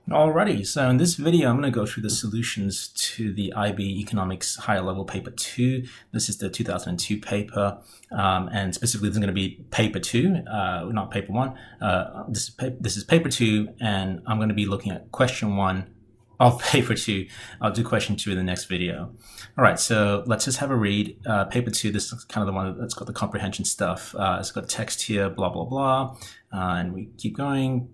Alrighty, so in this video, I'm going to go through the solutions to the IB Economics Higher Level Paper 2. This is the 2002 paper, and specifically this is going to be paper 2, not paper 1. This is paper 2, and I'm going to be looking at question 1 of paper 2. I'll do question 2 in the next video. All right, so let's just have a read. Paper 2, this is kind of the one that's got the comprehension stuff. It's got text here, blah, blah, blah. And we keep going.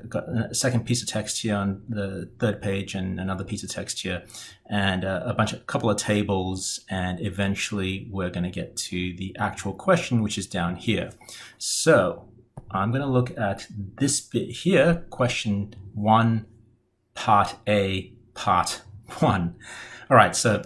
Got a second piece of text here on the third page and another piece of text here and a couple of tables. And eventually we're going to get to the actual question, which is down here. So I'm going to look at this bit here, question 1, part A, part 1. All right, so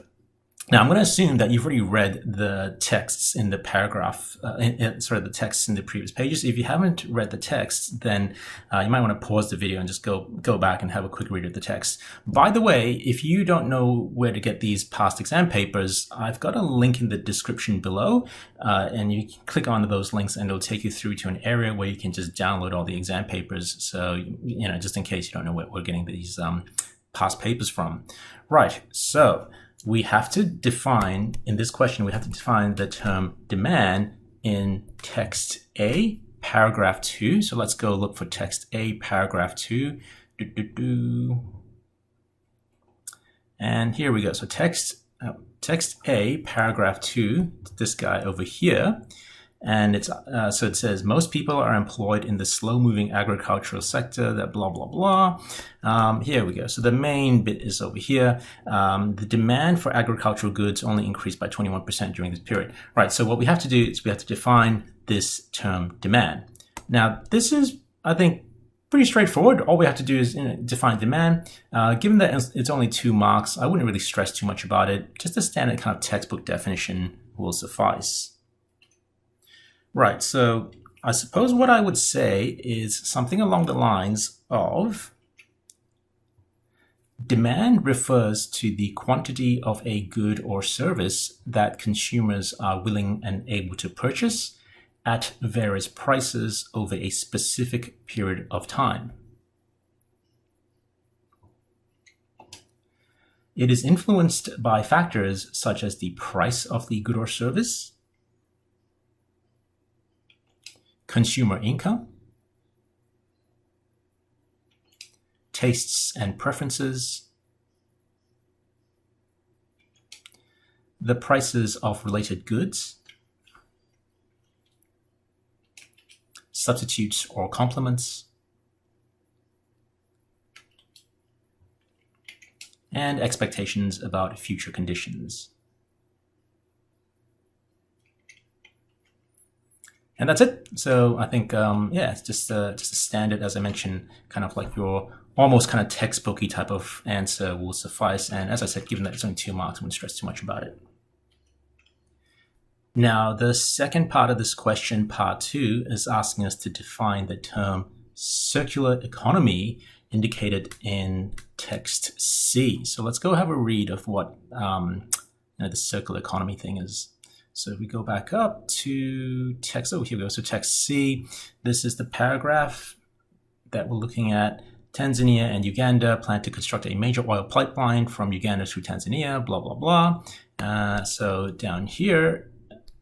now I'm going to assume that you've already read the texts in the paragraph, the texts in the previous pages. If you haven't read the text, then you might want to pause the video and just go back and have a quick read of the text. By the way, if you don't know where to get these past exam papers, I've got a link in the description below, and you can click on those links and it'll take you through to an area where you can just download all the exam papers. So, just in case you don't know where we're getting these past papers from. Right, so we have to define, in this question, we have to define the term demand in text A, paragraph 2. So let's go look for text A, paragraph 2. And here we go. So text A, paragraph 2, this guy over here. And it's so it says most people are employed in the slow-moving agricultural sector. That blah blah blah. Here we go. So the main bit is over here. The demand for agricultural goods only increased by 21% during this period. Right. So what we have to do is we have to define this term demand. Now this is, I think, pretty straightforward. All we have to do is define demand. Given that it's only 2 marks, I wouldn't really stress too much about it. Just a standard kind of textbook definition will suffice. Right, so I suppose what I would say is something along the lines of demand refers to the quantity of a good or service that consumers are willing and able to purchase at various prices over a specific period of time. It is influenced by factors such as the price of the good or service, consumer income, tastes and preferences, the prices of related goods, substitutes or complements, and expectations about future conditions. And that's it. So I think, it's just a standard, as I mentioned, kind of like your almost kind of textbooky type of answer will suffice. And as I said, given that it's only 2 marks, I wouldn't stress too much about it. Now, the second part of this question, part 2, is asking us to define the term circular economy indicated in text C. So let's go have a read of what the circular economy thing is. So if we go back up to text, here we go. So text C, this is the paragraph that we're looking at. Tanzania and Uganda plan to construct a major oil pipeline from Uganda through Tanzania, blah, blah, blah. So down here,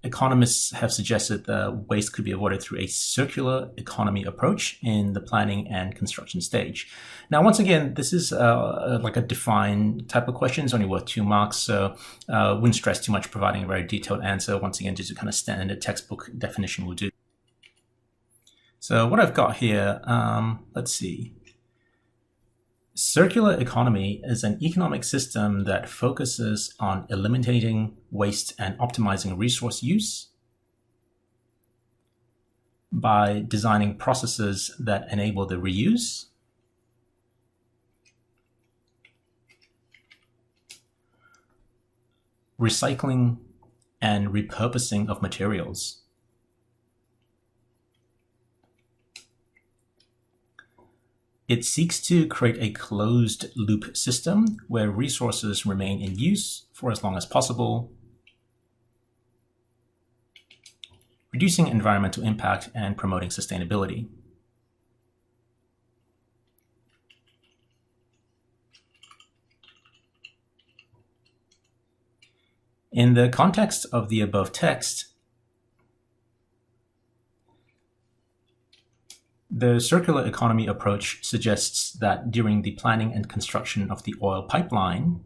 economists have suggested that waste could be avoided through a circular economy approach in the planning and construction stage. Now, once again, this is like a defined type of question. It's only worth 2 marks, so wouldn't stress too much providing a very detailed answer. Once again, just a kind of standard textbook definition will do. So what I've got here, let's see. Circular economy is an economic system that focuses on eliminating waste and optimizing resource use by designing processes that enable the reuse, recycling, and repurposing of materials. It seeks to create a closed-loop system where resources remain in use for as long as possible, reducing environmental impact and promoting sustainability. In the context of the above text, the circular economy approach suggests that during the planning and construction of the oil pipeline,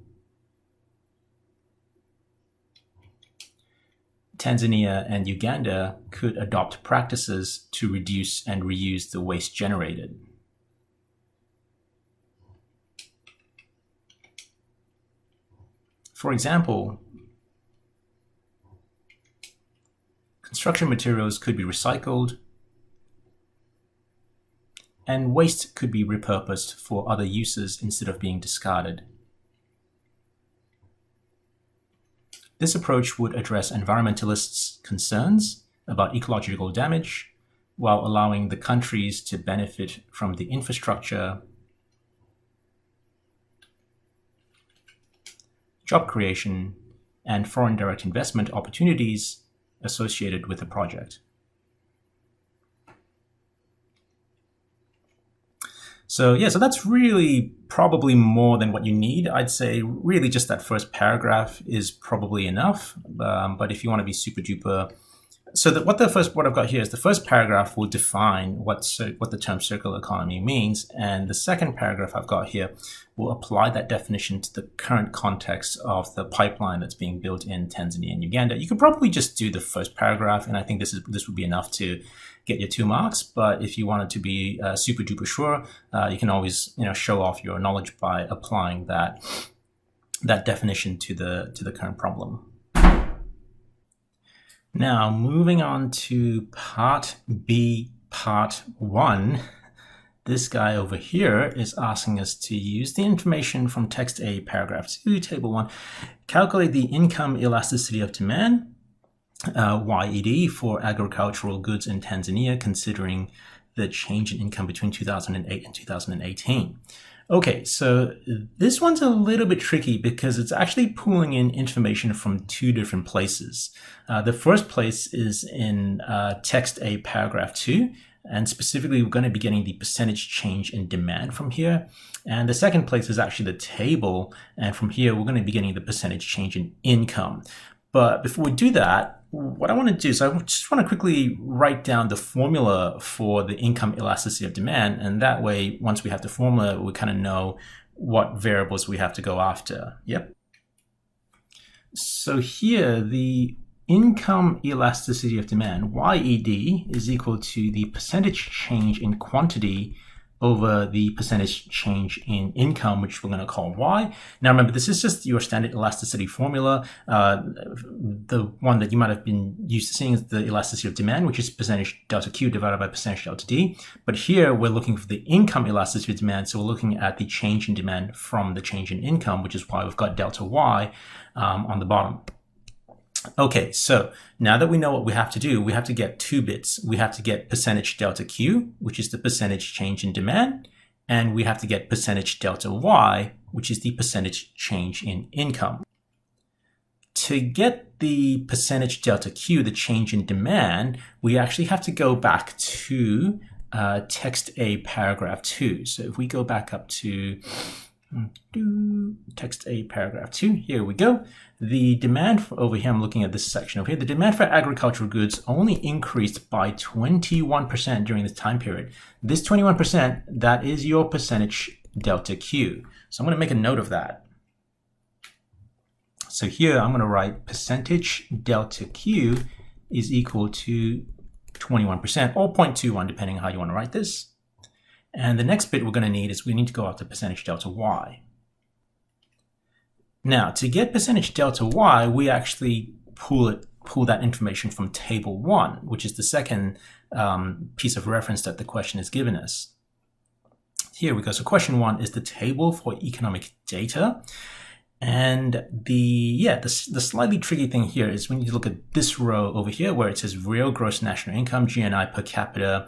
Tanzania and Uganda could adopt practices to reduce and reuse the waste generated. For example, construction materials could be recycled, and waste could be repurposed for other uses instead of being discarded. This approach would address environmentalists' concerns about ecological damage while allowing the countries to benefit from the infrastructure, job creation, and foreign direct investment opportunities associated with the project. So that's really probably more than what you need. I'd say really just that first paragraph is probably enough. But if you want to be super duper, what I've got here is the first paragraph will define what the term circular economy means, and the second paragraph I've got here will apply that definition to the current context of the pipeline that's being built in Tanzania and Uganda. You could probably just do the first paragraph, and I think this would be enough to get your 2 marks. But if you wanted to be super duper sure, you can always show off your knowledge by applying that definition to the current problem. Now, moving on to part B, part 1, this guy over here is asking us to use the information from text A, paragraph 2, table 1, calculate the income elasticity of demand, YED, for agricultural goods in Tanzania, considering the change in income between 2008 and 2018. Okay, so this one's a little bit tricky because it's actually pulling in information from 2 different places. The first place is in text A, paragraph 2, and specifically we're going to be getting the percentage change in demand from here. And the second place is actually the table, and from here we're going to be getting the percentage change in income. But before we do that, what I want to do is I just want to quickly write down the formula for the income elasticity of demand. And that way, once we have the formula, we kind of know what variables we have to go after. Yep. So here, the income elasticity of demand, YED, is equal to the percentage change in quantity over the percentage change in income, which we're going to call Y. Now remember, this is just your standard elasticity formula. The one that you might have been used to seeing is the elasticity of demand, which is percentage delta Q divided by percentage delta D. But here we're looking for the income elasticity of demand, so we're looking at the change in demand from the change in income, which is why we've got delta Y on the bottom. Okay, so now that we know what we have to do, we have to get 2 bits. We have to get percentage delta Q, which is the percentage change in demand, and we have to get percentage delta Y, which is the percentage change in income. To get the percentage delta Q, the change in demand, we actually have to go back to text A, paragraph 2. So if we go back up to text A, paragraph 2, here we go. The demand for, over here, I'm looking at this section over here, the demand for agricultural goods only increased by 21% during this time period. This 21%, that is your percentage delta Q. So I'm going to make a note of that. So here I'm going to write percentage delta Q is equal to 21% or 0.21, depending on how you want to write this. And the next bit we're going to need is we need to go after percentage delta Y. Now, to get percentage delta Y, we actually pull that information from table 1, which is the second piece of reference that the question has given us. Here we go. So question 1 is the table for economic data. And the slightly tricky thing here is when you look at this row over here where it says real gross national income, GNI per capita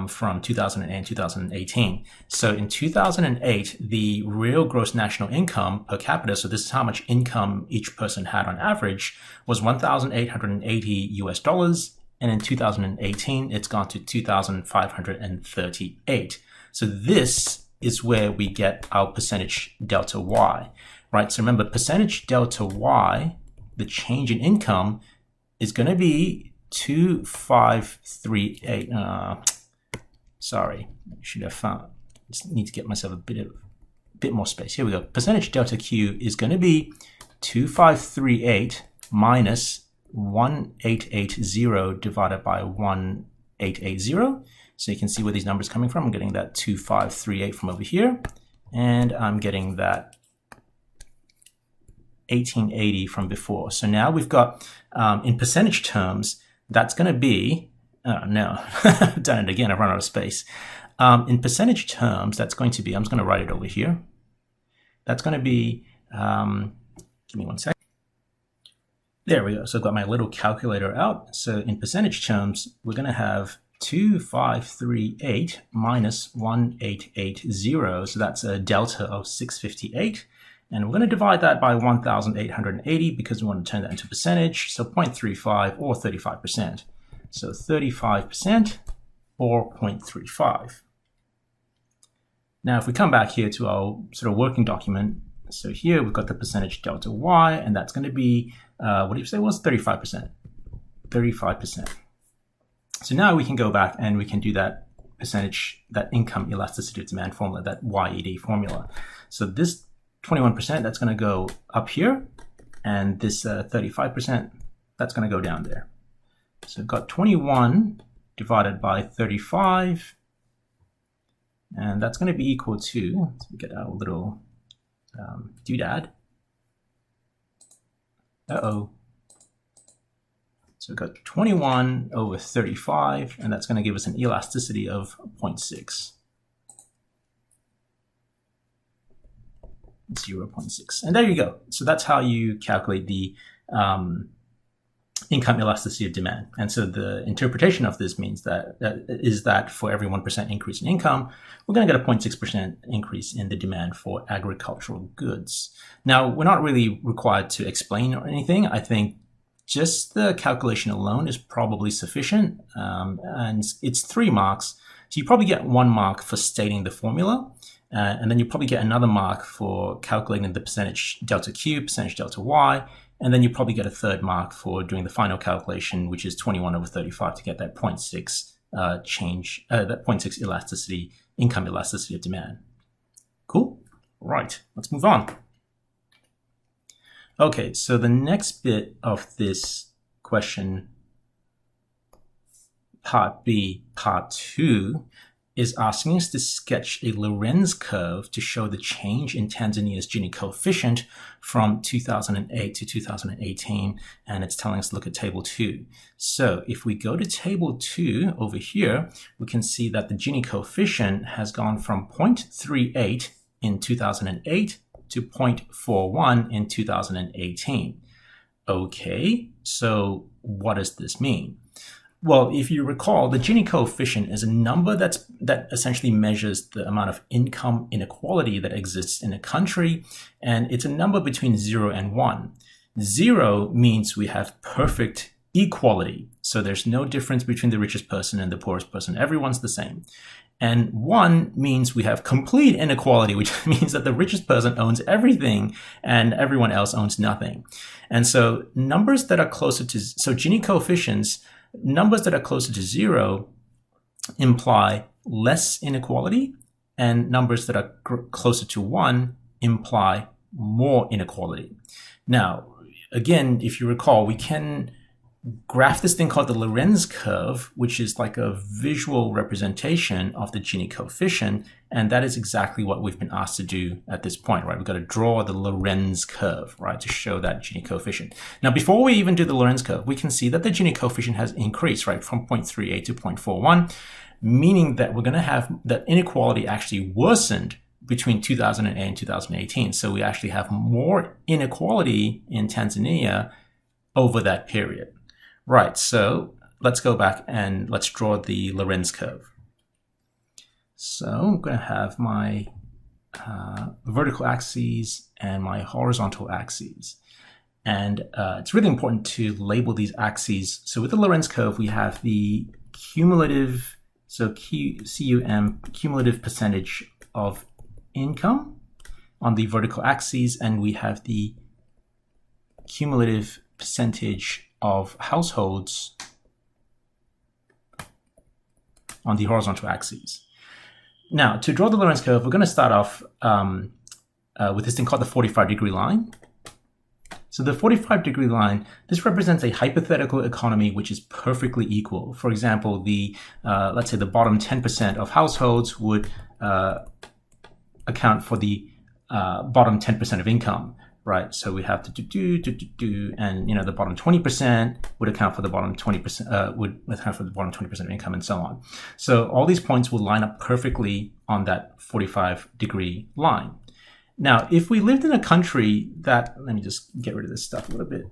from 2008 and 2018. So in 2008, the real gross national income per capita, so this is how much income each person had on average, was $1,880. And in 2018, it's gone to 2,538. So this is where we get our percentage delta Y. Right, so remember percentage delta Y, the change in income is going to be 2538. Sorry, I should have found. Just need to get myself a bit more space. Here we go. Percentage delta Q is going to be 2538 minus 1880 divided by 1880. So you can see where these numbers are coming from. I'm getting that 2538 from over here, and I'm getting that 1880 from before. So now we've got, in percentage terms, that's going to be, oh no, I've done it again, I've run out of space. In percentage terms, that's going to be, I'm just going to write it over here. That's going to be, give me one second. There we go. So I've got my little calculator out. So in percentage terms, we're going to have 2538 minus 1880. So that's a delta of 658. And we're going to divide that by 1,880 because we want to turn that into percentage. So 0.35 or 35%. So 35% or 0.35. Now, if we come back here to our sort of working document, so here we've got the percentage delta Y, and that's going to be, what do you say it was? 35%. 35%. So now we can go back and we can do that percentage, that income elasticity of demand formula, that YED formula. So this 21%, that's going to go up here, and this 35%, that's going to go down there. So we've got 21 divided by 35, and that's going to be equal to, let's get our little doodad. So we've got 21 over 35, and that's going to give us an elasticity of 0.6. 0.6. And there you go. So that's how you calculate the income elasticity of demand. And so the interpretation of this means that is that for every 1% increase in income, we're going to get a 0.6% increase in the demand for agricultural goods. Now, we're not really required to explain or anything. I think just the calculation alone is probably sufficient. And it's 3 marks. So you probably get 1 mark for stating the formula. And then you probably get another mark for calculating the percentage delta Q, percentage delta Y. And then you probably get a 3rd mark for doing the final calculation, which is 21 over 35 to get that 0.6 change, that 0.6 elasticity, income elasticity of demand. Cool. Right. Let's move on. Okay. So the next bit of this question, part B, part 2, is asking us to sketch a Lorenz curve to show the change in Tanzania's Gini coefficient from 2008 to 2018, and it's telling us to look at table 2. So if we go to table 2 over here, we can see that the Gini coefficient has gone from 0.38 in 2008 to 0.41 in 2018. Okay, so what does this mean? Well, if you recall, the Gini coefficient is a number that essentially measures the amount of income inequality that exists in a country, and it's a number between 0 and 1. 0 means we have perfect equality, so there's no difference between the richest person and the poorest person. Everyone's the same. And 1 means we have complete inequality, which means that the richest person owns everything and everyone else owns nothing. And so numbers that are closer to, so Gini coefficients, numbers that are closer to 0 imply less inequality, and numbers that are closer to 1 imply more inequality. Now, again, if you recall, we can graph this thing called the Lorenz curve, which is like a visual representation of the Gini coefficient, and that is exactly what we've been asked to do at this point, right? We've got to draw the Lorenz curve, right, to show that Gini coefficient. Now, before we even do the Lorenz curve, we can see that the Gini coefficient has increased, right, from 0.38 to 0.41, meaning that we're going to have that inequality actually worsened between 2008 and 2018. So we actually have more inequality in Tanzania over that period. Right, so let's go back and let's draw the Lorenz curve. So I'm going to have my vertical axes and my horizontal axes. And it's really important to label these axes. So with the Lorenz curve, we have the cumulative, so CUM, cumulative percentage of income on the vertical axes, and we have the cumulative percentage of households on the horizontal axes. Now, to draw the Lorenz curve, we're going to start off with this thing called the 45-degree line. So the 45-degree line, this represents a hypothetical economy which is perfectly equal. For example, let's say the bottom 10% of households would account for the bottom 10% of income, right? So we have to and the bottom 20% would account for the bottom 20%, would account for the bottom 20% of income, and so on. So all these points will line up perfectly on that 45-degree line. Now, if we lived in a country that, let me just get rid of this stuff a little bit.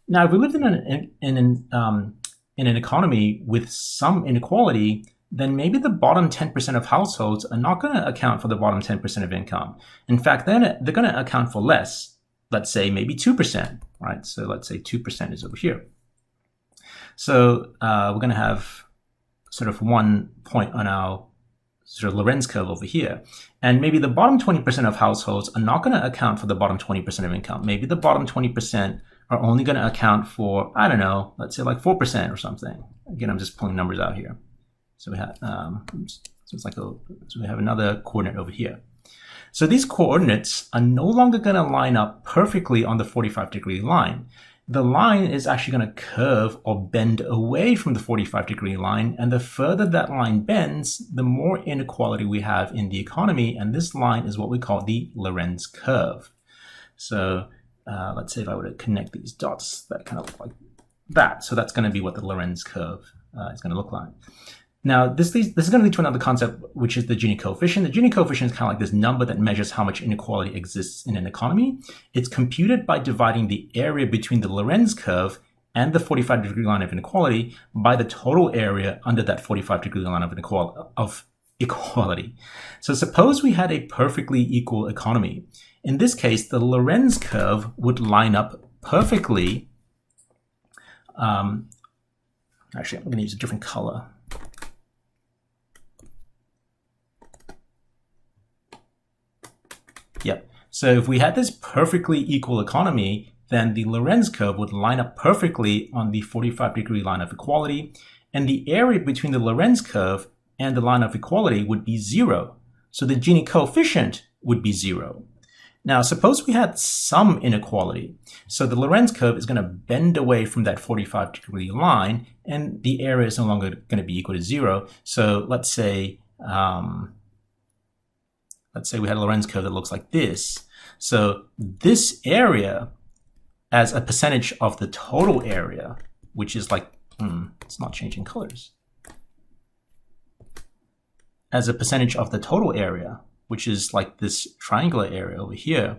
Now, if we lived in an economy with some inequality, then maybe the bottom 10% of households are not going to account for the bottom 10% of income. In fact, they're going to account for less. Let's say maybe 2%, right? So let's say 2% is over here. So we're going to have sort of 1 point on our sort of Lorenz curve over here. And maybe the bottom 20% of households are not going to account for the bottom 20% of income. Maybe the bottom 20% are only going to account for, I don't know, let's say like 4% or something. Again, I'm just pulling numbers out here. So we have, so we have another coordinate over here. So these coordinates are no longer going to line up perfectly on the 45-degree line. The line is actually going to curve or bend away from the 45-degree line. And the further that line bends, the more inequality we have in the economy. And this line is what we call the Lorenz curve. So let's say if I were to connect these dots, that kind of look like that. So that's going to be what the Lorenz curve is going to look like. Now, this is going to lead to another concept, which is the Gini coefficient. The Gini coefficient is kind of like this number that measures how much inequality exists in an economy. It's computed by dividing the area between the Lorenz curve and the 45-degree line of inequality by the total area under that 45-degree line of equality. So suppose we had a perfectly equal economy. In this case, the Lorenz curve would line up perfectly. Actually, I'm going to use a different color. Yep. So if we had this perfectly equal economy, then the Lorenz curve would line up perfectly on the 45-degree line of equality, and the area between the Lorenz curve and the line of equality would be 0. So the Gini coefficient would be 0. Now, suppose we had some inequality. So the Lorenz curve is going to bend away from that 45-degree line, and the area is no longer going to be equal to 0. So let's say we had a Lorenz curve that looks like this. So this area as a percentage of the total area, which is like, it's not changing colors. As a percentage of the total area, which is like this triangular area over here,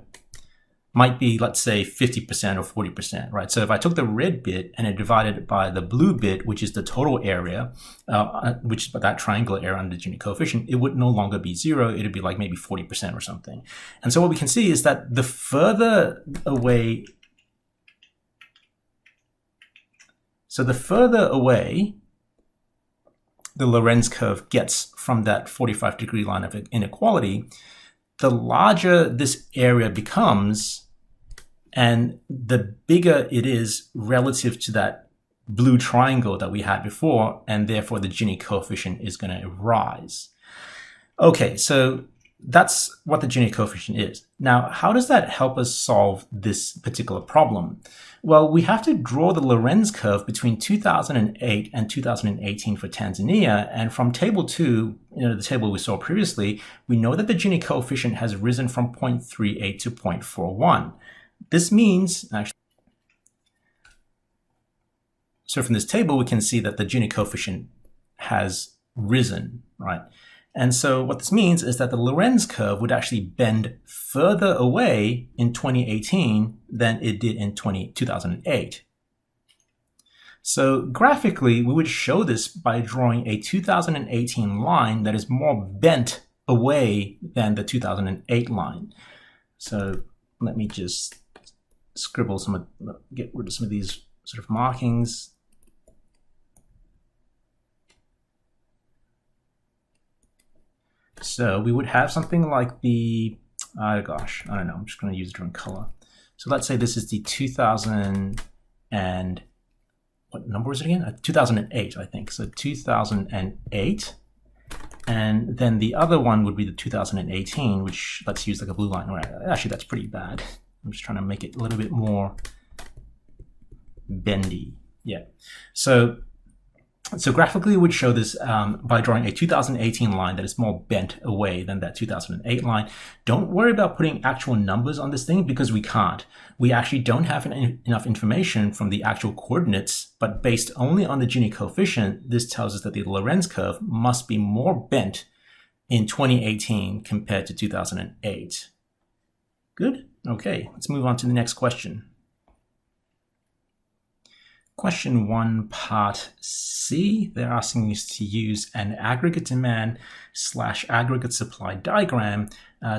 might be, let's say, 50% or 40%, right? So if I took the red bit and I divided it by the blue bit, which is the total area, which is that triangular area under the Gini coefficient, it would no longer be 0. It would be like maybe 40% or something. And so what we can see is that the further away, the Lorenz curve gets from that 45-degree line of inequality, the larger this area becomes and the bigger it is relative to that blue triangle that we had before, and therefore the Gini coefficient is going to rise. Okay, so that's what the Gini coefficient is. Now, how does that help us solve this particular problem? Well, we have to draw the Lorenz curve between 2008 and 2018 for Tanzania. And from table 2, the table we saw previously, we know that the Gini coefficient has risen from 0.38 to 0.41. This means, actually, so from this table, we can see that the Gini coefficient has risen, right? And so what this means is that the Lorenz curve would actually bend further away in 2018 than it did in 2008. So graphically, we would show this by drawing a 2018 line that is more bent away than the 2008 line. So let me just scribble get rid of some of these sort of markings. So we would have something like the, gosh, I don't know, I'm just going to use a different color. So let's say this is the 2000 and, what number is it again? 2008, I think. So 2008. And then the other one would be the 2018, which let's use like a blue line. Right. Actually, that's pretty bad. I'm just trying to make it a little bit more bendy. Yeah. So graphically, we would show this by drawing a 2018 line that is more bent away than that 2008 line. Don't worry about putting actual numbers on this thing because we can't. We actually don't have enough information from the actual coordinates, but based only on the Gini coefficient, this tells us that the Lorentz curve must be more bent in 2018 compared to 2008. Good? Okay, let's move on to the next question. Question 1, part C, they're asking us to use an aggregate demand / aggregate supply diagram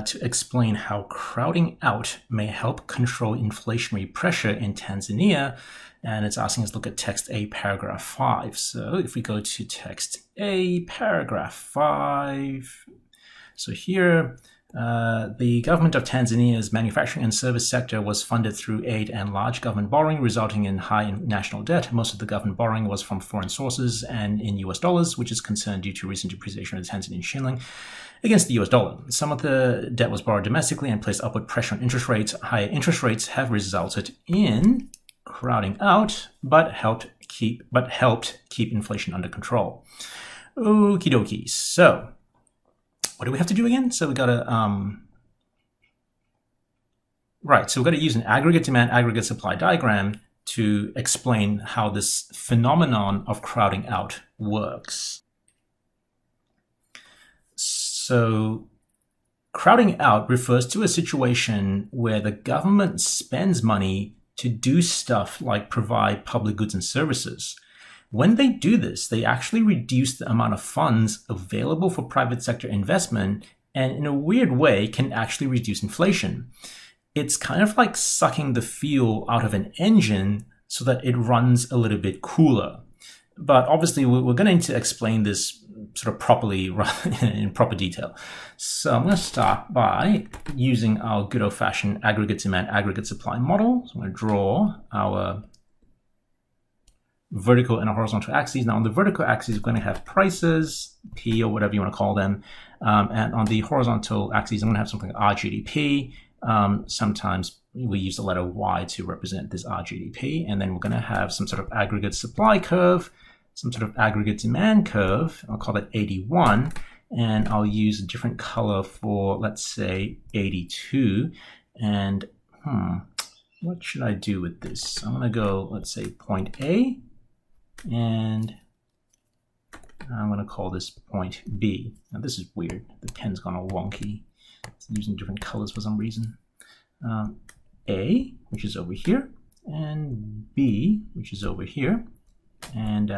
to explain how crowding out may help control inflationary pressure in Tanzania. And it's asking us to look at text A, paragraph 5. So if we go to text A, paragraph 5, so here, the government of Tanzania's manufacturing and service sector was funded through aid and large government borrowing, resulting in high national debt. Most of the government borrowing was from foreign sources and in US dollars, which is concerned due to recent depreciation of the Tanzanian shilling against the US dollar. Some of the debt was borrowed domestically and placed upward pressure on interest rates. Higher interest rates have resulted in crowding out, but helped keep inflation under control. Okie dokie. So what do we have to do again? So we got to, right, so we've got to use an aggregate demand, aggregate supply diagram to explain how this phenomenon of crowding out works. So crowding out refers to a situation where the government spends money to do stuff like provide public goods and services. When they do this, they actually reduce the amount of funds available for private sector investment, and in a weird way can actually reduce inflation. It's kind of like sucking the fuel out of an engine so that it runs a little bit cooler. But obviously, we're going to need to explain this sort of properly in proper detail. So I'm going to start by using our good old-fashioned aggregate demand, aggregate supply model. So I'm going to draw our vertical and a horizontal axes. Now on the vertical axis, we're going to have prices, P or whatever you want to call them. And on the horizontal axis, I'm going to have something like RGDP. Sometimes we use the letter Y to represent this RGDP. And then we're going to have some sort of aggregate supply curve, some sort of aggregate demand curve. I'll call it 81. And I'll use a different color for, let's say, 82. And what should I do with this? I'm going to go, let's say, point A. And I'm going to call this point B. Now this is weird. The pen's gone all wonky. It's using different colors for some reason. A, which is over here, and B, which is over here. And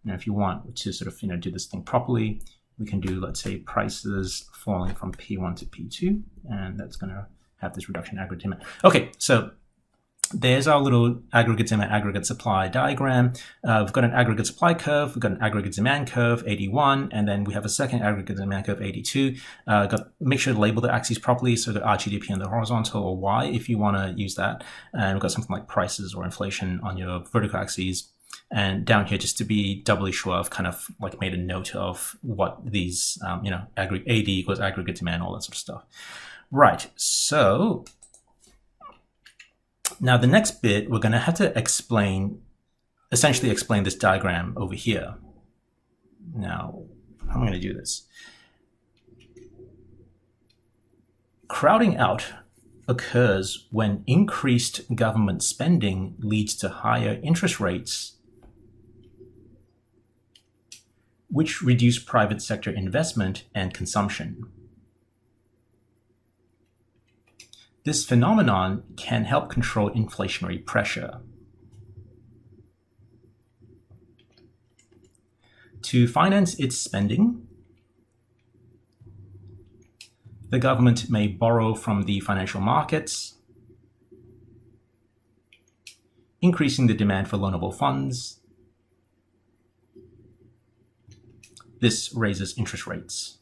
if you want to sort of do this thing properly, we can do, let's say, prices falling from P1 to P2, and that's going to have this reduction in aggregate demand. Okay, so there's our little aggregate demand, aggregate supply diagram. We've got an aggregate supply curve, we've got an aggregate demand curve, 81, and then we have a second aggregate demand curve, 82. Make sure to label the axes properly, so the RGDP on the horizontal, or Y if you want to use that. And we've got something like prices or inflation on your vertical axes. And down here, just to be doubly sure, I've kind of like made a note of what these, AD equals aggregate demand, all that sort of stuff. Right, so now the next bit, we're going to have to essentially explain this diagram over here. Now, how am I going to do this? Crowding out occurs when increased government spending leads to higher interest rates, which reduce private sector investment and consumption. This phenomenon can help control inflationary pressure. To finance its spending, the government may borrow from the financial markets, increasing the demand for loanable funds. this raises interest rates.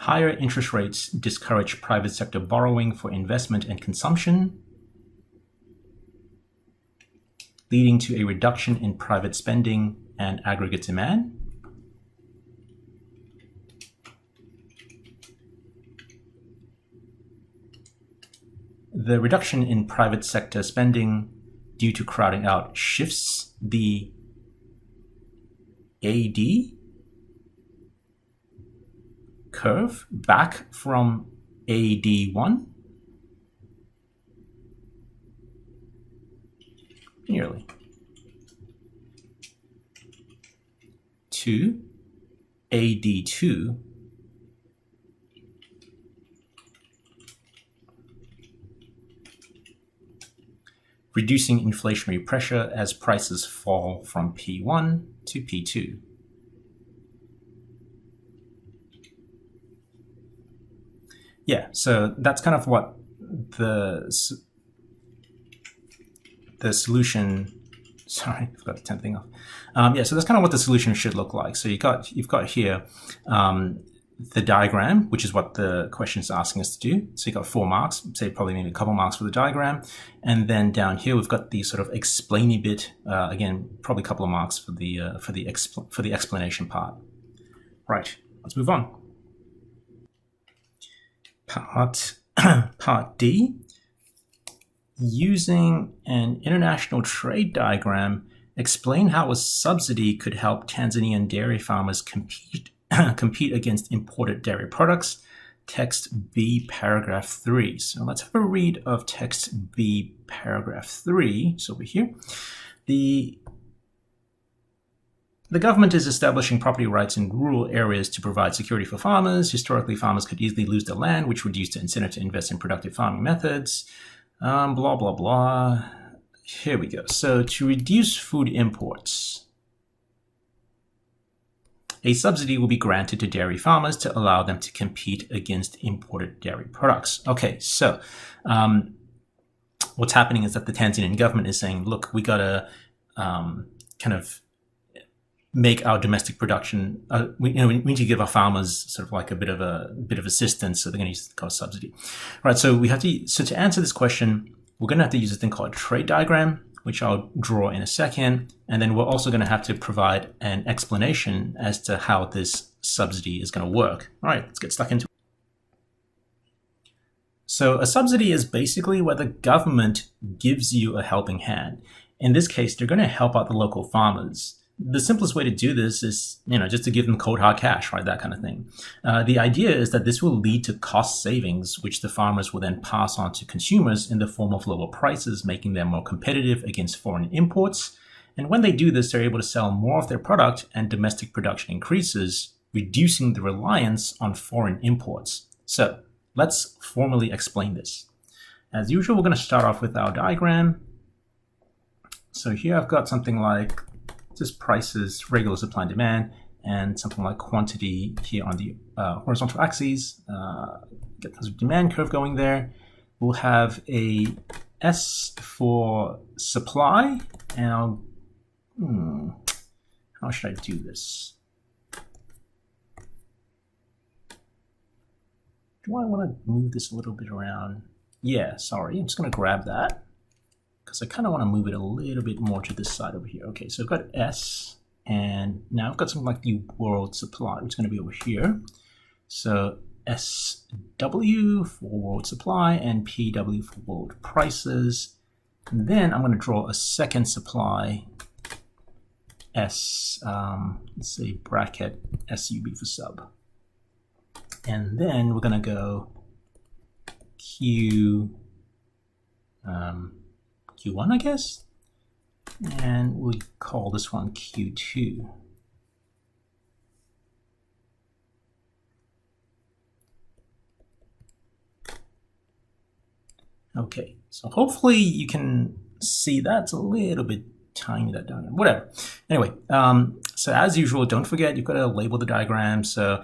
Higher interest rates discourage private sector borrowing for investment and consumption, leading to a reduction in private spending and aggregate demand. The reduction in private sector spending due to crowding out shifts the AD curve back from AD1 nearly to AD2 reducing inflationary pressure as prices fall from P1 to P2. Yeah, so that's kind of what the solution. Sorry, I forgot to turn the thing off. Yeah, so that's kind of what the solution should look like. So you've got here the diagram, which is what the question is asking us to do. So you got 4 marks, say probably maybe a couple marks for the diagram, and then down here we've got the sort of explainy bit. Again, probably a couple of marks for the explanation part. Right, let's move on. Part D. Using an international trade diagram, explain how a subsidy could help Tanzanian dairy farmers compete against imported dairy products. Text B, paragraph 3. So let's have a read of text B, paragraph 3. So over here, the government is establishing property rights in rural areas to provide security for farmers. Historically, farmers could easily lose their land, which reduced the incentive to invest in productive farming methods. Blah, blah, blah. Here we go. So to reduce food imports, a subsidy will be granted to dairy farmers to allow them to compete against imported dairy products. Okay, so what's happening is that the Tanzanian government is saying, look, we got to kind of make our domestic production, we need to give our farmers sort of like a bit of assistance, so they're going to use the cost subsidy. Right, so to answer this question, we're going to have to use a thing called a trade diagram, which I'll draw in a second, and then we're also going to have to provide an explanation as to how this subsidy is going to work. All right, let's get stuck into it. So a subsidy is basically where the government gives you a helping hand. In this case, they're going to help out the local farmers. The simplest way to do this is, just to give them cold hard cash, right? That kind of thing. The idea is that this will lead to cost savings, which the farmers will then pass on to consumers in the form of lower prices, making them more competitive against foreign imports. And when they do this, they're able to sell more of their product and domestic production increases, reducing the reliance on foreign imports. So let's formally explain this. As usual, we're going to start off with our diagram. So here I've got something like just prices, regular supply and demand, and something like quantity here on the horizontal axes. Get the demand curve going there. We'll have a S for supply, and how should I do this? Do I want to move this a little bit around? Yeah, sorry, I'm just going to grab that, because I kind of want to move it a little bit more to this side over here. Okay, so I've got S, and now I've got something like the world supply, which is going to be over here. So SW for world supply and PW for world prices. And then I'm going to draw a second supply, S, let's say bracket SUB for sub. And then we're going to go Q, Q1, I guess, and we call this one Q2. Okay, so hopefully you can see that's a little bit tiny, that diagram, whatever. Anyway, so as usual, don't forget you've got to label the diagram. So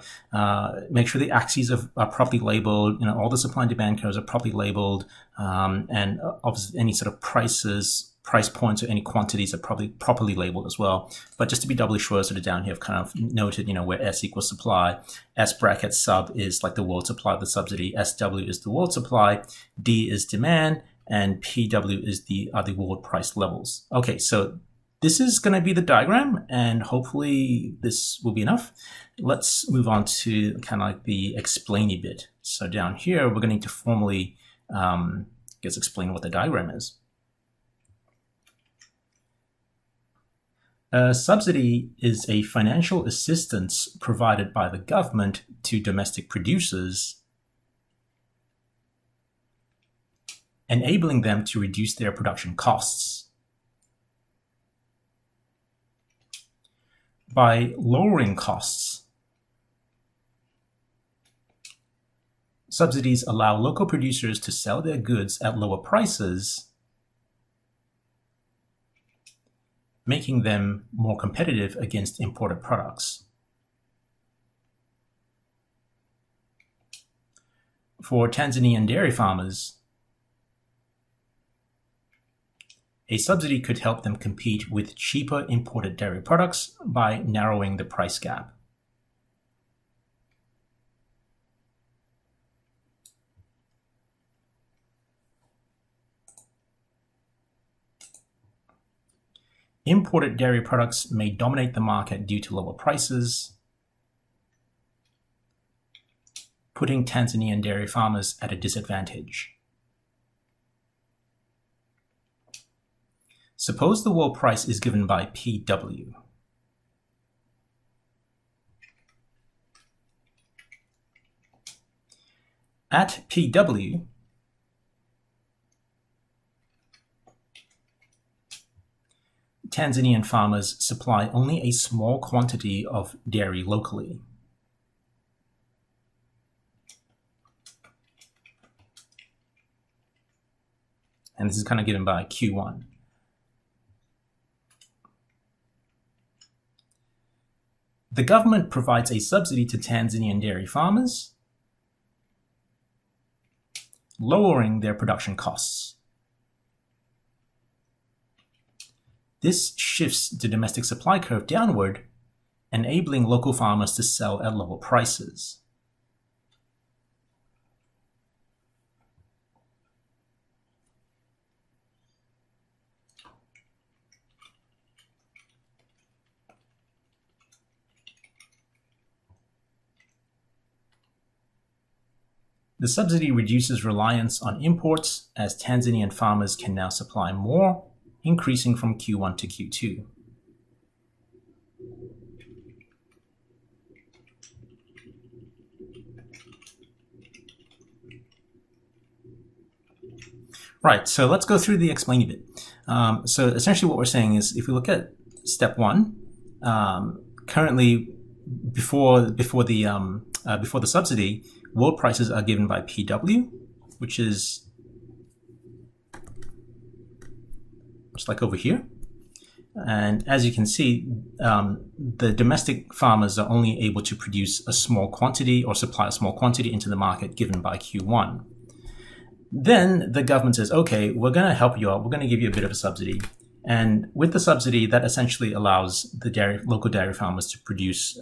make sure the axes are properly labeled. All the supply and demand curves are properly labeled, and obviously any sort of prices price points or any quantities are probably properly labeled as well. But just to be doubly sure, sort of down here, I've kind of noted, where S equals supply, S bracket sub is like the world supply of the subsidy, SW is the world supply, D is demand, and PW is are the world price levels. Okay, so this is going to be the diagram, and hopefully this will be enough. Let's move on to kind of like the explainy bit. So down here, we're going to need to formally, explain what the diagram is. A subsidy is a financial assistance provided by the government to domestic producers, enabling them to reduce their production costs. By lowering costs, subsidies allow local producers to sell their goods at lower prices, making them more competitive against imported products. For Tanzanian dairy farmers, a subsidy could help them compete with cheaper imported dairy products by narrowing the price gap. Imported dairy products may dominate the market due to lower prices, putting Tanzanian dairy farmers at a disadvantage. Suppose the world price is given by PW. At PW, Tanzanian farmers supply only a small quantity of dairy locally. And this is kind of given by Q1. The government provides a subsidy to Tanzanian dairy farmers, lowering their production costs. This shifts the domestic supply curve downward, enabling local farmers to sell at lower prices. The subsidy reduces reliance on imports as Tanzanian farmers can now supply more, increasing from Q1 to Q2. Right, so let's go through the explaining bit. So essentially what we're saying is, if we look at step one, currently before the subsidy, world prices are given by PW, which is just like over here. And as you can see, the domestic farmers are only able to produce a small quantity or supply a small quantity into the market given by Q1. Then the government says, okay, we're going to help you out. We're going to give you a bit of a subsidy. And with the subsidy, that essentially allows the local dairy farmers to produce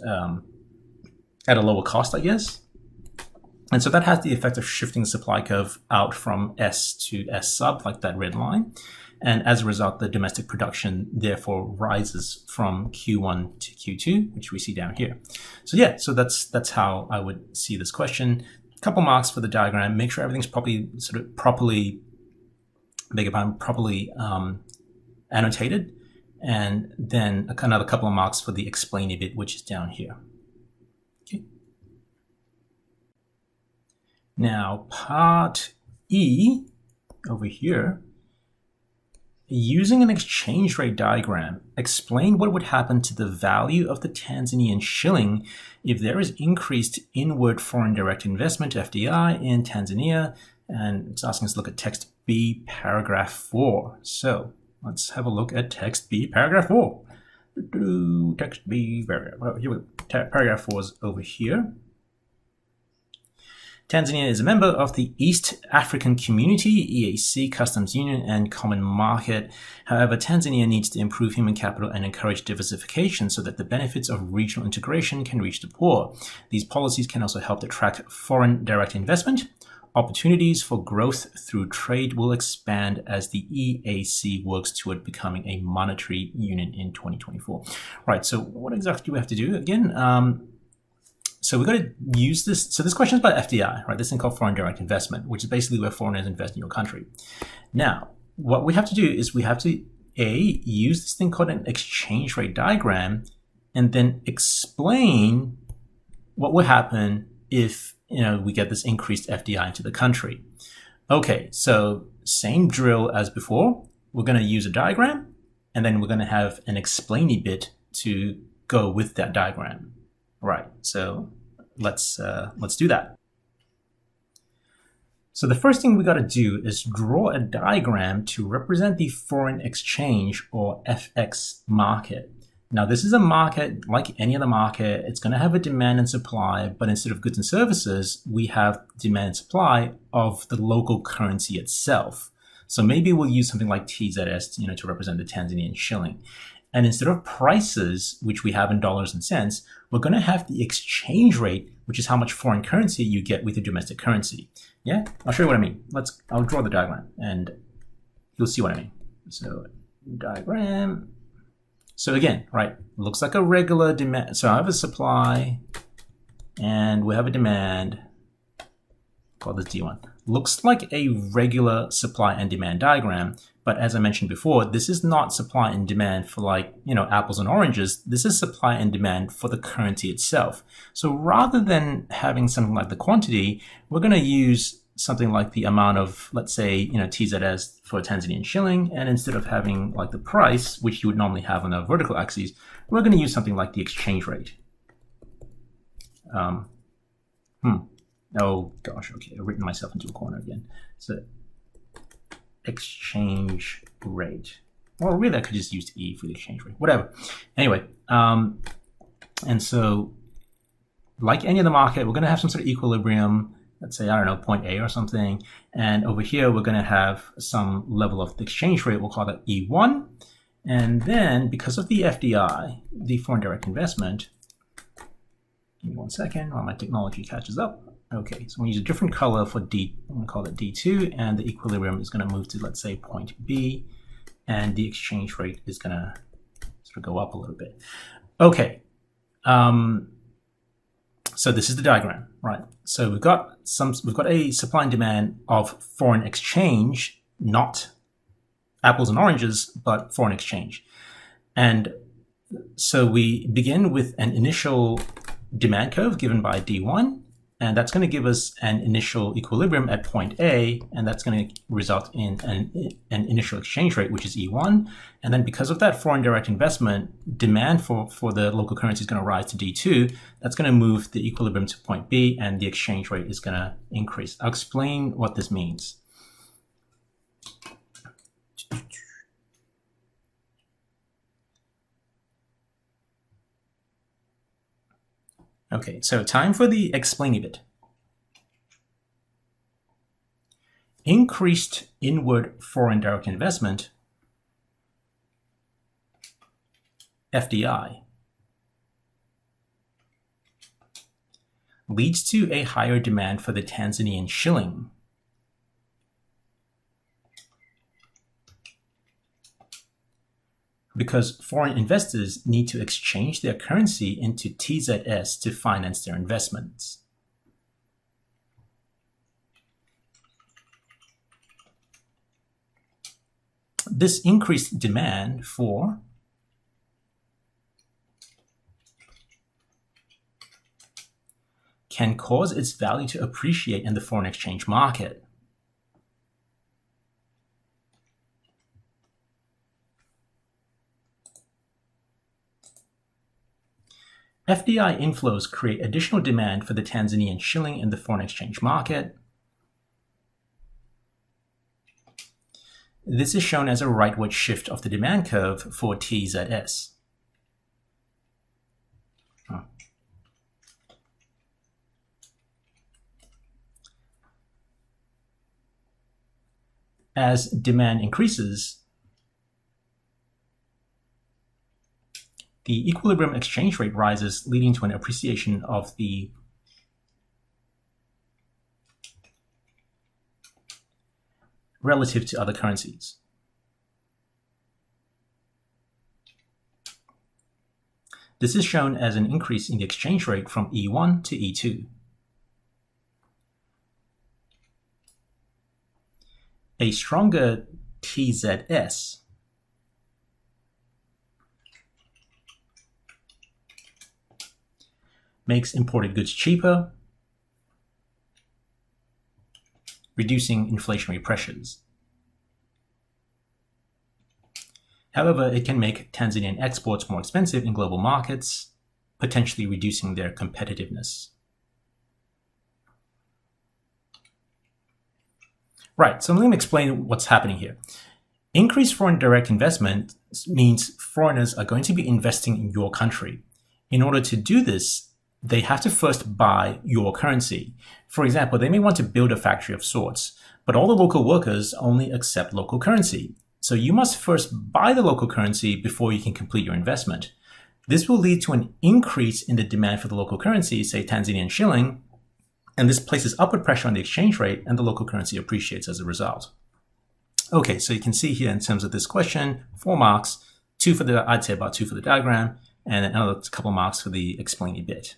at a lower cost, I guess. And so that has the effect of shifting the supply curve out from S to S sub, like that red line. And as a result, the domestic production therefore rises from Q1 to Q2, which we see down here. So yeah, so that's how I would see this question. A couple marks for the diagram. Make sure everything's properly annotated, and then another couple of marks for the explaining bit, which is down here. Okay. Now, part E over here. Using an exchange rate diagram, explain what would happen to the value of the Tanzanian shilling if there is increased inward foreign direct investment, FDI, in Tanzania. And it's asking us to look at text B, paragraph 4. So let's have a look at text B, paragraph 4. Text B, paragraph. Here we go. Paragraph 4 is over here. Tanzania is a member of the East African Community, EAC, Customs Union, and Common Market. However, Tanzania needs to improve human capital and encourage diversification so that the benefits of regional integration can reach the poor. These policies can also help attract foreign direct investment. Opportunities for growth through trade will expand as the EAC works toward becoming a monetary union in 2024. Right, so what exactly do we have to do? Again, so we've got to use this. So this question is about FDI, right? This thing called foreign direct investment, which is basically where foreigners invest in your country. Now, what we have to do is we have to, use this thing called an exchange rate diagram and then explain what will happen if, we get this increased FDI into the country. Okay, so same drill as before. We're going to use a diagram, and then we're going to have an explainy bit to go with that diagram. Right, so let's do that. So the first thing we got to do is draw a diagram to represent the foreign exchange or FX market. Now, this is a market like any other market. It's going to have a demand and supply, but instead of goods and services, we have demand and supply of the local currency itself. So maybe we'll use something like TZS, to represent the Tanzanian shilling. And instead of prices, which we have in dollars and cents, we're going to have the exchange rate, which is how much foreign currency you get with your domestic currency. Yeah, I'll show you what I mean. I'll draw the diagram and you'll see what I mean. So diagram. So again, right, looks like a regular demand. So I have a supply and we have a demand. Call this D1. Looks like a regular supply and demand diagram. But as I mentioned before, this is not supply and demand for apples and oranges. This is supply and demand for the currency itself. So rather than having something like the quantity, we're going to use something like the amount of, let's say, TZS for Tanzanian shilling. And instead of having like the price, which you would normally have on a vertical axis, we're going to use something like the exchange rate. Oh gosh, okay, I've written myself into a corner again. So exchange rate. Or really I could just use E for the exchange rate, whatever. Anyway, and so like any other market, we're going to have some sort of equilibrium, let's say, I don't know, point A or something. And over here, we're going to have some level of the exchange rate. We'll call that E1. And then because of the FDI, the foreign direct investment, give me 1 second while my technology catches up. Okay, so I'm going to use a different color for D. I'm going to call it D2, and the equilibrium is going to move to, let's say, point B, and the exchange rate is going to sort of go up a little bit. Okay, so this is the diagram, right? So we've got a supply and demand of foreign exchange, not apples and oranges, but foreign exchange. And so we begin with an initial demand curve given by D1. And that's going to give us an initial equilibrium at point A, and that's going to result in an initial exchange rate, which is E1. And then because of that foreign direct investment, demand for the local currency is going to rise to D2. That's going to move the equilibrium to point B, and the exchange rate is going to increase. I'll explain what this means. Okay, so time for the explaining bit. Increased inward foreign direct investment, FDI, leads to a higher demand for the Tanzanian shilling. Because foreign investors need to exchange their currency into TZS to finance their investments. This increased demand for can cause its value to appreciate in the foreign exchange market. FDI inflows create additional demand for the Tanzanian shilling in the foreign exchange market. This is shown as a rightward shift of the demand curve for TZS. as demand increases, the equilibrium exchange rate rises, leading to an appreciation of the relative to other currencies. This is shown as an increase in the exchange rate from E1 to E2. A stronger TZS makes imported goods cheaper, reducing inflationary pressures. However, it can make Tanzanian exports more expensive in global markets, potentially reducing their competitiveness. Right, so let me explain what's happening here. Increased foreign direct investment means foreigners are going to be investing in your country. In order to do this, they have to first buy your currency. For example, they may want to build a factory of sorts, but all the local workers only accept local currency. So you must first buy the local currency before you can complete your investment. This will lead to an increase in the demand for the local currency, say Tanzanian shilling, and this places upward pressure on the exchange rate, and the local currency appreciates as a result. Okay, so you can see here in terms of this question, 4 marks, I'd say about 2 for the diagram, and another couple marks for the explaining bit.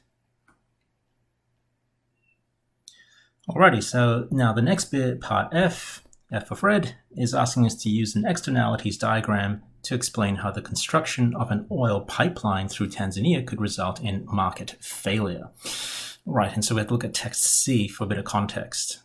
Alrighty, so now the next bit, part F for Fred, is asking us to use an externalities diagram to explain how the construction of an oil pipeline through Tanzania could result in market failure. Right, and so we have to look at text C for a bit of context.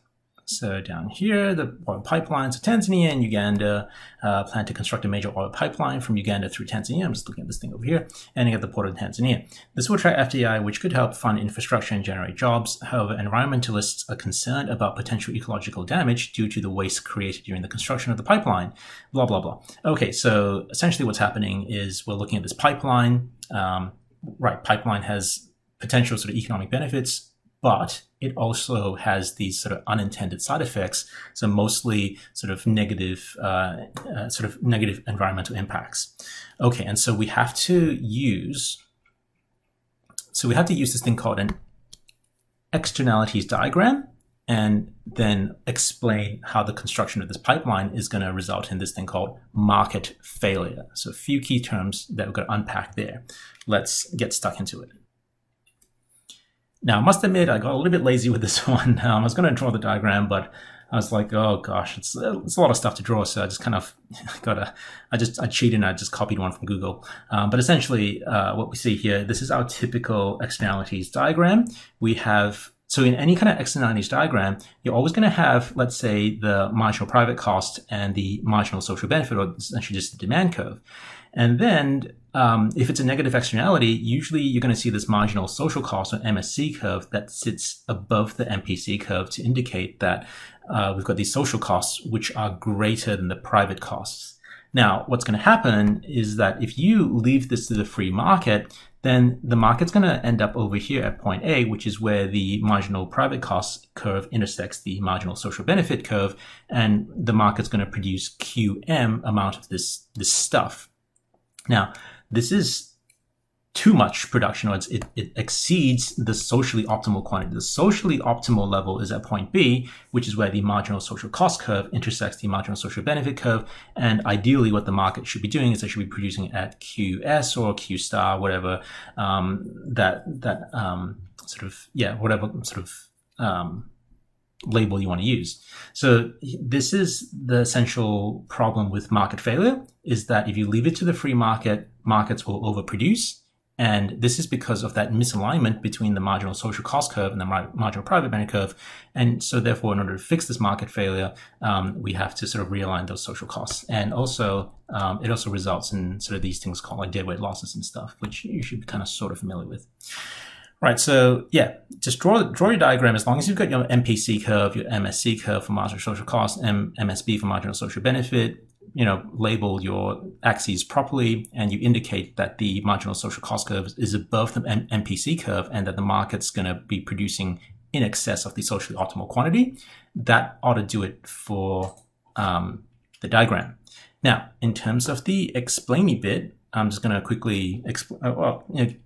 So down here, the oil pipelines of Tanzania and Uganda plan to construct a major oil pipeline from Uganda through Tanzania. I'm just looking at this thing over here, ending at the port of Tanzania. This will attract FDI, which could help fund infrastructure and generate jobs. However, environmentalists are concerned about potential ecological damage due to the waste created during the construction of the pipeline, blah, blah, blah. Okay, so essentially what's happening is we're looking at this pipeline. Pipeline has potential sort of economic benefits, but it also has these sort of unintended side effects, so mostly sort of negative environmental impacts. Okay, and so we have to use this thing called an externalities diagram, and then explain how the construction of this pipeline is going to result in this thing called market failure. So a few key terms that we're going to unpack there. Let's get stuck into it. Now, I must admit, I got a little bit lazy with this one. I was going to draw the diagram, but I was like, oh gosh, it's a lot of stuff to draw. So I just kind of I cheated and I just copied one from Google. But essentially, what we see here, this is our typical externalities diagram. So in any kind of externalities diagram, you're always going to have, let's say, the marginal private cost and the marginal social benefit, or essentially just the demand curve. And then if it's a negative externality, usually you're going to see this marginal social cost or MSC curve that sits above the MPC curve to indicate that we've got these social costs which are greater than the private costs. Now, what's going to happen is that if you leave this to the free market, then the market's going to end up over here at point A, which is where the marginal private cost curve intersects the marginal social benefit curve, and the market's going to produce QM amount of this stuff. Now, this is too much production, or it exceeds the socially optimal quantity. The socially optimal level is at point B, which is where the marginal social cost curve intersects the marginal social benefit curve. And ideally, what the market should be doing is they should be producing at QS or Q star, whatever label you want to use. So this is the essential problem with market failure, is that if you leave it to the free market, markets will overproduce. And this is because of that misalignment between the marginal social cost curve and the marginal private benefit curve. And so therefore, in order to fix this market failure, we have to sort of realign those social costs. And also, it also results in sort of these things called like deadweight losses and stuff, which you should be kind of sort of familiar with. Right, so yeah, just draw your diagram. As long as you've got your MPC curve, your MSC curve for marginal social cost, and MSB for marginal social benefit, label your axes properly, and you indicate that the marginal social cost curve is above the MPC curve and that the market's going to be producing in excess of the socially optimal quantity. That ought to do it for the diagram. Now, in terms of the explain me bit, I'm just going to quickly explain,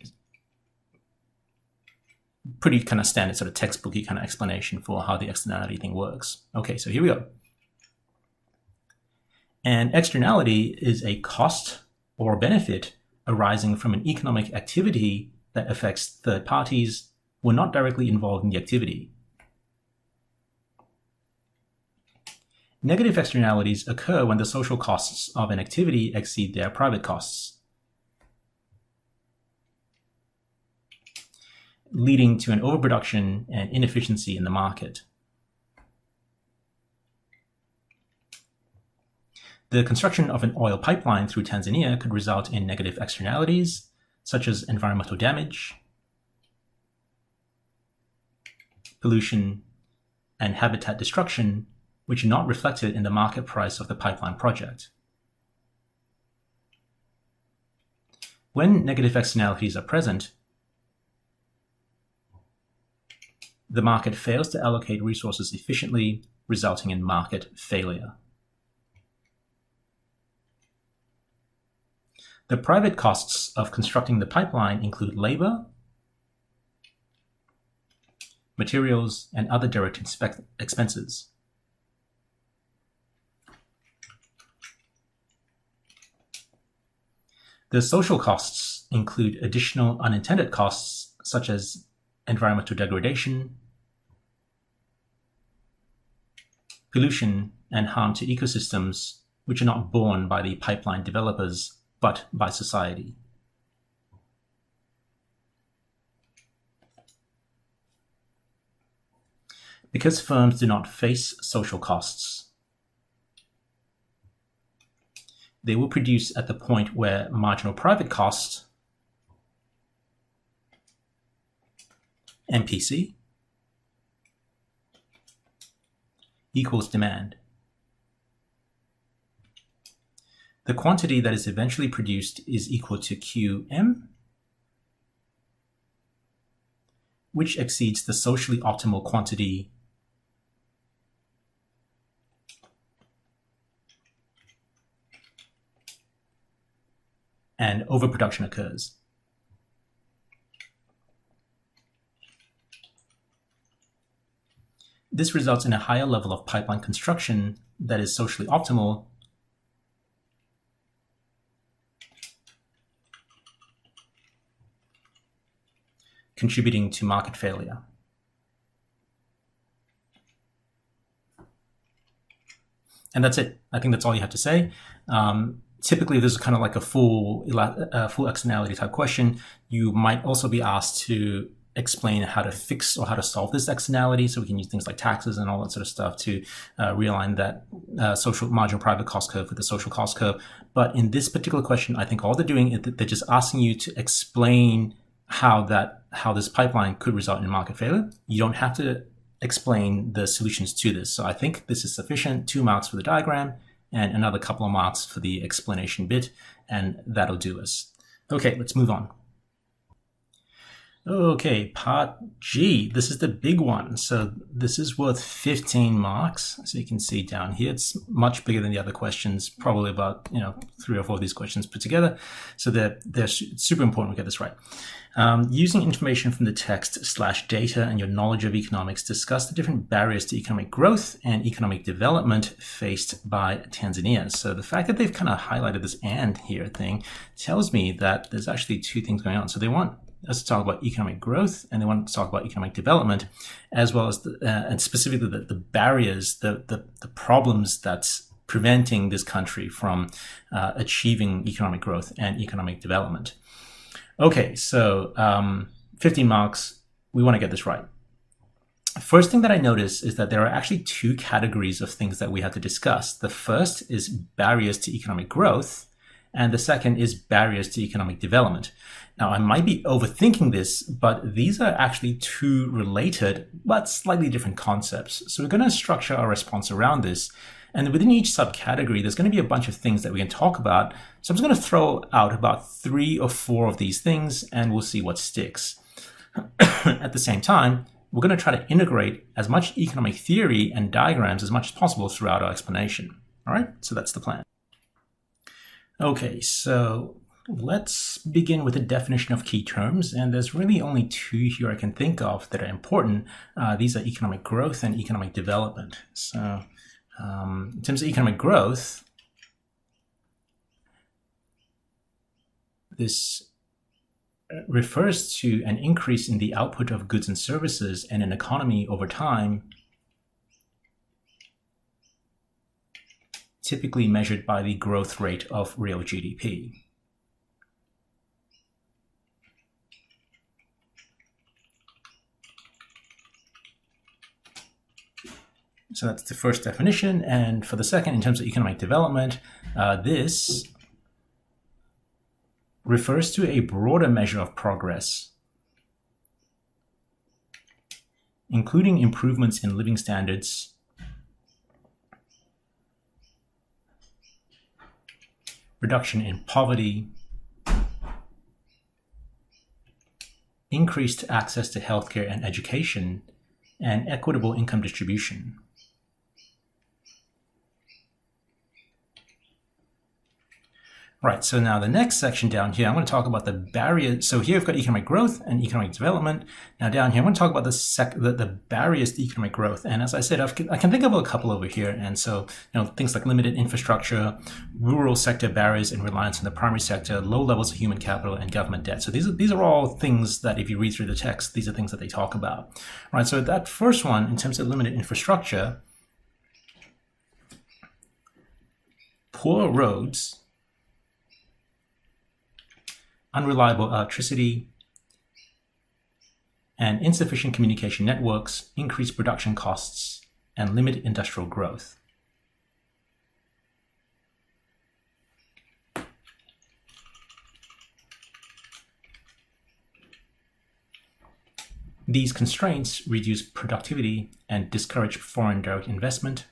pretty kind of standard sort of textbooky kind of explanation for how the externality thing works. Okay, so here we go. An externality is a cost or benefit arising from an economic activity that affects third parties who are not directly involved in the activity. Negative externalities occur when the social costs of an activity exceed their private costs, leading to an overproduction and inefficiency in the market. The construction of an oil pipeline through Tanzania could result in negative externalities, such as environmental damage, pollution, and habitat destruction, which are not reflected in the market price of the pipeline project. When negative externalities are present, the market fails to allocate resources efficiently, resulting in market failure. The private costs of constructing the pipeline include labor, materials, and other direct expenses. The social costs include additional unintended costs such as environmental degradation, pollution, and harm to ecosystems, which are not borne by the pipeline developers, but by society. Because firms do not face social costs, they will produce at the point where marginal private cost, MPC, equals demand. The quantity that is eventually produced is equal to QM, which exceeds the socially optimal quantity and overproduction occurs. This results in a higher level of pipeline construction that is socially optimal, contributing to market failure. And that's it. I think that's all you have to say. Typically, this is kind of like a full externality type question. You might also be asked to explain how to fix or how to solve this externality. So we can use things like taxes and all that sort of stuff to realign that social marginal private cost curve with the social cost curve. But in this particular question, I think all they're doing is that they're just asking you to explain how this pipeline could result in market failure. You don't have to explain the solutions to this. So I think this is sufficient. 2 marks for the diagram and another couple of marks for the explanation bit, and that'll do us. Okay, let's move on. Okay, part G. This is the big one. So this is worth 15 marks. So you can see down here, it's much bigger than the other questions, probably about 3 or 4 of these questions put together. So they're super important we get this right. Using information from the text/data and your knowledge of economics, discuss the different barriers to economic growth and economic development faced by Tanzania. So the fact that they've kind of highlighted this "and" here thing tells me that there's actually 2 things going on. So they want us to talk about economic growth, and they want to talk about economic development, as well as and specifically the barriers, the problems that's preventing this country from achieving economic growth and economic development. Okay, so 15 marks. We want to get this right. First thing that I notice is that there are actually 2 categories of things that we have to discuss. The first is barriers to economic growth, and the second is barriers to economic development. Now, I might be overthinking this, but these are actually 2 related but slightly different concepts. So we're going to structure our response around this. And within each subcategory, there's going to be a bunch of things that we can talk about. So I'm just going to throw out about 3 or 4 of these things, and we'll see what sticks. At the same time, we're going to try to integrate as much economic theory and diagrams as much as possible throughout our explanation. All right, so that's the plan. Okay, so let's begin with a definition of key terms, and there's really only two here I can think of that are important. These are economic growth and economic development. So in terms of economic growth, this refers to an increase in the output of goods and services in an economy over time, typically measured by the growth rate of real GDP. So that's the first definition. And for the second, in terms of economic development, this refers to a broader measure of progress, including improvements in living standards, reduction in poverty, increased access to healthcare and education, and equitable income distribution. Right, so now the next section down here, I'm going to talk about the barriers. So here we've got economic growth and economic development. Now down here, I'm going to talk about the barriers to economic growth. And as I said, I can think of a couple over here. And so, things like limited infrastructure, rural sector barriers and reliance on the primary sector, low levels of human capital, and government debt. So these are all things that if you read through the text, these are things that they talk about. Right, so that first one, in terms of limited infrastructure, poor roads, unreliable electricity, and insufficient communication networks increase production costs and limit industrial growth. These constraints reduce productivity and discourage foreign direct investment.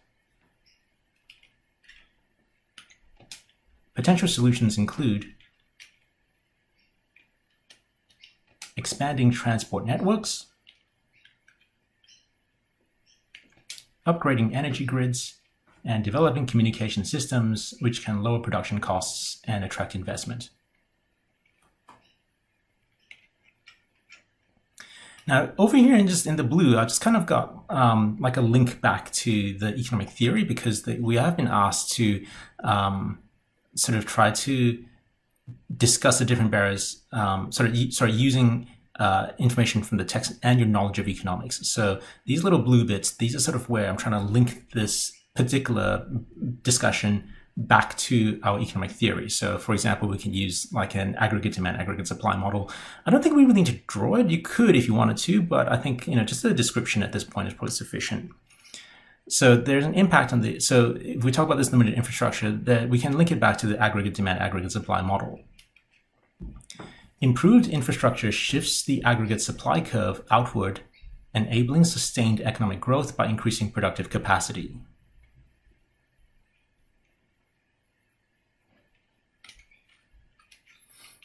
Potential solutions include expanding transport networks, upgrading energy grids, and developing communication systems which can lower production costs and attract investment. Now, over here in the blue, I've just kind of got like a link back to the economic theory, because we have been asked to sort of try to discuss the different barriers, using information from the text and your knowledge of economics. So these little blue bits, these are sort of where I'm trying to link this particular discussion back to our economic theory. So for example, we can use like an aggregate demand, aggregate supply model. I don't think we really need to draw it. You could if you wanted to, but I think, just the description at this point is probably sufficient. So there's an impact on so if we talk about this limited infrastructure, that we can link it back to the aggregate demand, aggregate supply model. Improved infrastructure shifts the aggregate supply curve outward, enabling sustained economic growth by increasing productive capacity.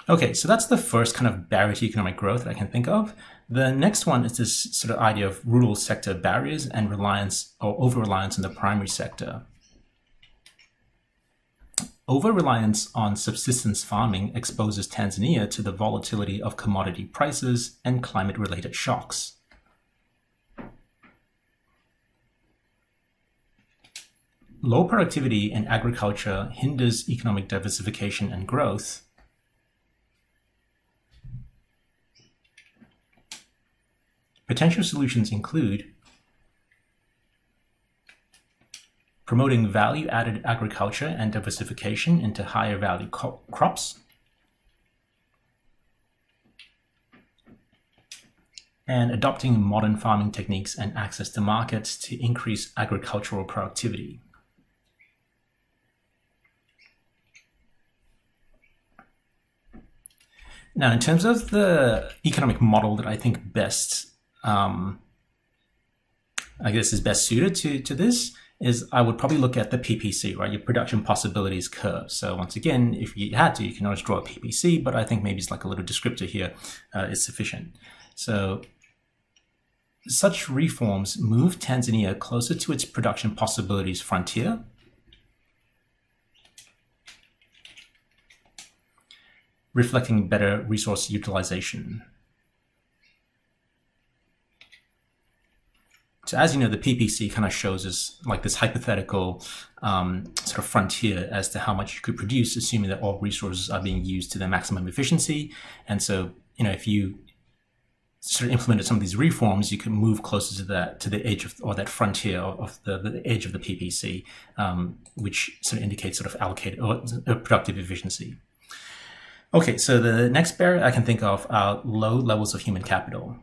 Okay, so that's the first kind of barrier to economic growth that I can think of. The next one is this sort of idea of rural sector barriers and reliance or over-reliance on the primary sector. Over-reliance on subsistence farming exposes Tanzania to the volatility of commodity prices and climate-related shocks. Low productivity in agriculture hinders economic diversification and growth. Potential solutions include promoting value-added agriculture and diversification into higher value crops, and adopting modern farming techniques and access to markets to increase agricultural productivity. Now, in terms of the economic model that I think best is best suited to this, is I would probably look at the PPC, right? Your production possibilities curve. So once again, if you had to, you can always draw a PPC, but I think maybe it's like a little descriptor here is sufficient. So Such reforms move Tanzania closer to its production possibilities frontier, reflecting better resource utilization. So as you know, the PPC kind of shows us like this hypothetical sort of frontier as to how much you could produce, assuming that all resources are being used to their maximum efficiency. And so, if you sort of implemented some of these reforms, you could move closer to the edge of, or that frontier of the edge of the PPC, which sort of indicates sort of allocated or productive efficiency. Okay, so the next barrier I can think of are low levels of human capital.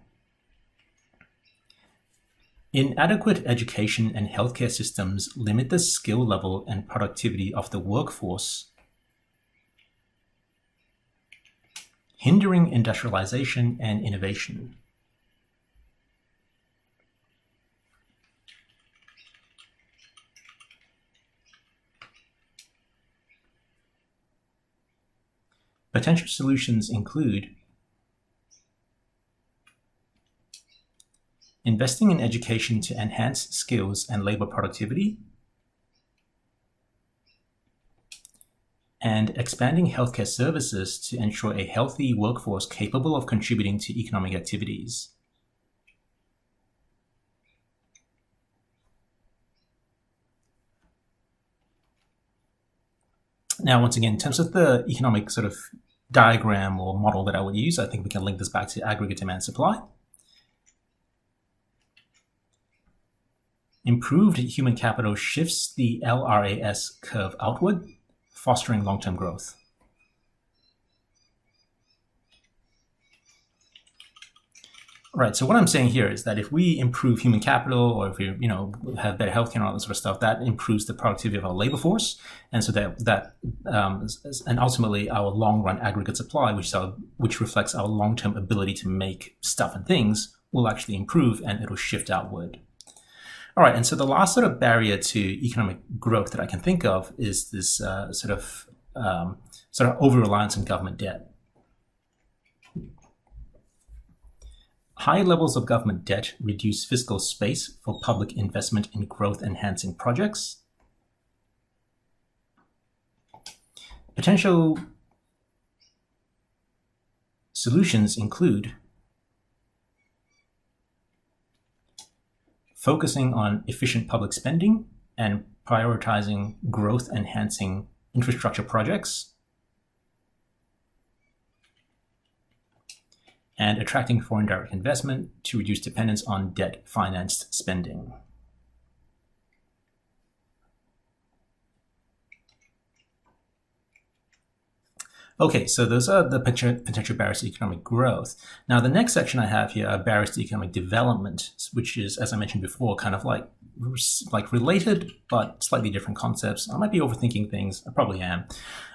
Inadequate education and healthcare systems limit the skill level and productivity of the workforce, hindering industrialization and innovation. Potential solutions include investing in education to enhance skills and labor productivity, and expanding healthcare services to ensure a healthy workforce capable of contributing to economic activities. Now, once again, in terms of the economic sort of diagram or model that I would use, I think we can link this back to aggregate demand supply. Improved human capital shifts the LRAS curve outward, fostering long-term growth. Right, so what I'm saying here is that if we improve human capital, or if we have better healthcare and all that sort of stuff, that improves the productivity of our labor force, and so and ultimately our long-run aggregate supply, which reflects our long-term ability to make stuff and things, will actually improve, and it'll shift outward. All right, and so the last sort of barrier to economic growth that I can think of is this sort of over-reliance on government debt. High levels of government debt reduce fiscal space for public investment in growth-enhancing projects. Potential solutions include focusing on efficient public spending and prioritizing growth-enhancing infrastructure projects, and attracting foreign direct investment to reduce dependence on debt-financed spending. Okay, so those are the potential barriers to economic growth. Now, the next section I have here are barriers to economic development, which is, as I mentioned before, kind of like related, but slightly different concepts. I might be overthinking things. I probably am.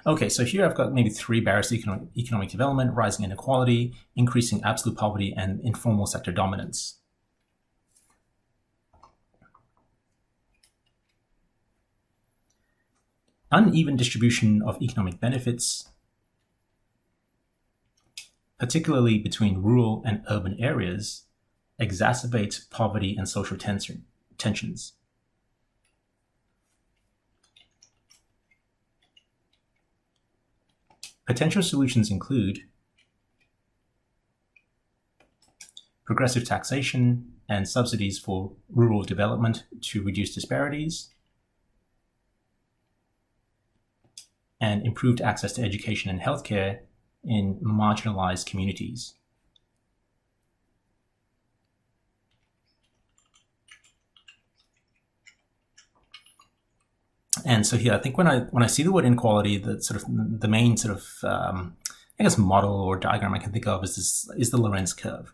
Okay, so here I've got maybe 3 barriers to economic development: rising inequality, increasing absolute poverty, and informal sector dominance. Uneven distribution of economic benefits, particularly between rural and urban areas, exacerbates poverty and social tensions. Potential solutions include progressive taxation and subsidies for rural development to reduce disparities, and improved access to education and healthcare in marginalized communities. And so here, I think when I see the word inequality, the main sort of model or diagram I can think of is the Lorenz curve.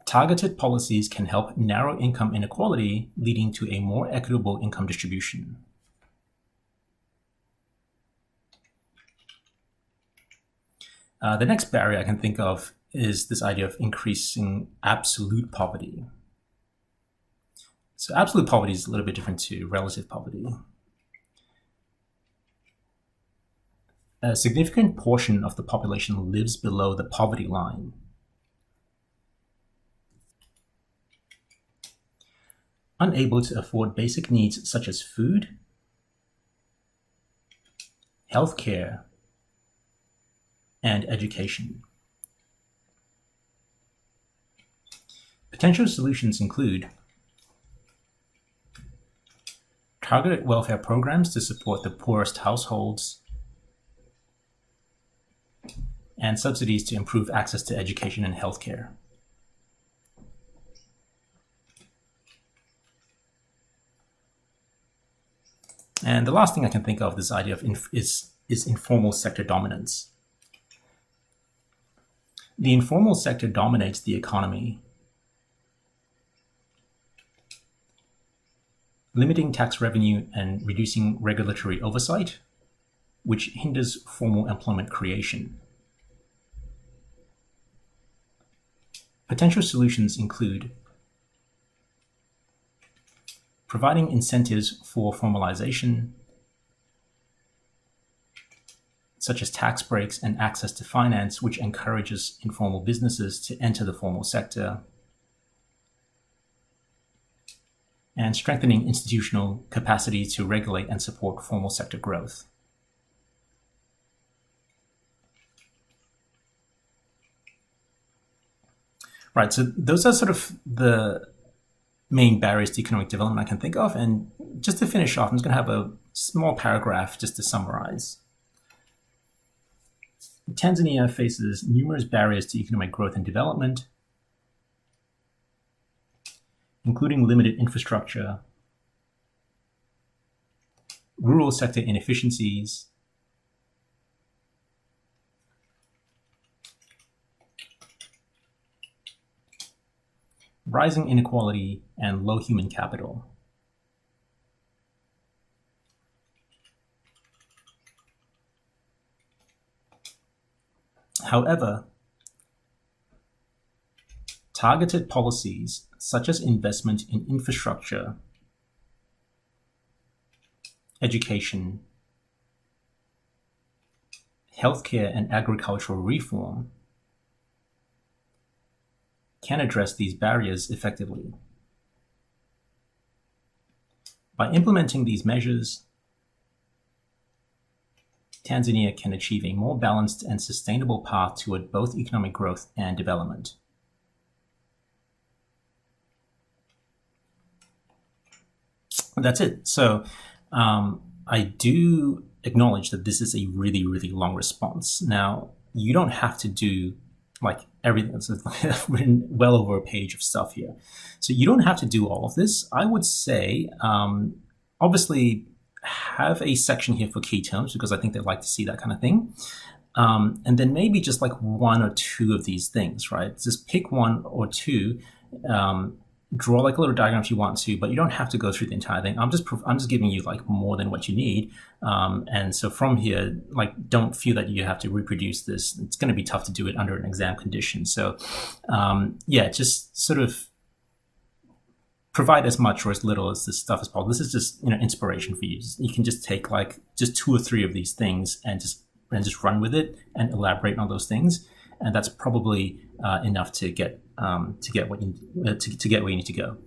Targeted policies can help narrow income inequality, leading to a more equitable income distribution. The next barrier I can think of is this idea of increasing absolute poverty. So absolute poverty is a little bit different to relative poverty. A significant portion of the population lives below the poverty line. unable to afford basic needs such as food, healthcare, and education. Potential solutions include targeted welfare programs to support the poorest households, and subsidies to improve access to education and healthcare. And the last thing I can think of this idea of is informal sector dominance. The informal sector dominates the economy, limiting tax revenue and reducing regulatory oversight, which hinders formal employment creation. Potential solutions include providing incentives for formalization, such as tax breaks and access to finance, which encourages informal businesses to enter the formal sector, and strengthening institutional capacity to regulate and support formal sector growth. Right, so those are sort of the main barriers to economic development I can think of. And just to finish off, I'm just going to have a small paragraph just to summarize. Tanzania faces numerous barriers to economic growth and development, including limited infrastructure, rural sector inefficiencies, rising inequality, and low human capital. However, targeted policies such as investment in infrastructure, education, healthcare, and agricultural reform can address these barriers effectively. By implementing these measures, Tanzania can achieve a more balanced and sustainable path toward both economic growth and development. That's it. So I do acknowledge that this is a really, really long response. Now, you don't have to do like everything. So I've written well over a page of stuff here. So you don't have to do all of this. I would say, obviously, have a section here for key terms because I think they like to see that kind of thing. And then maybe just like one or two of these things, right? Just pick one or two, draw like a little diagram if you want to, but you don't have to go through the entire thing. I'm just giving you like more than what you need. And so from here, like, don't feel that you have to reproduce this. It's going to be tough to do it under an exam condition. So yeah, just sort of provide as much or as little as this stuff as possible. This is just, inspiration for you. You can just take like just 2 or 3 of these things and just run with it and elaborate on those things. And that's probably enough to get what you need to go.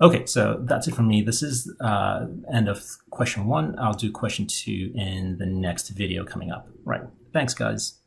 Okay, so that's it from me. This is end of question 1. I'll do question 2 in the next video coming up. Right. Thanks, guys.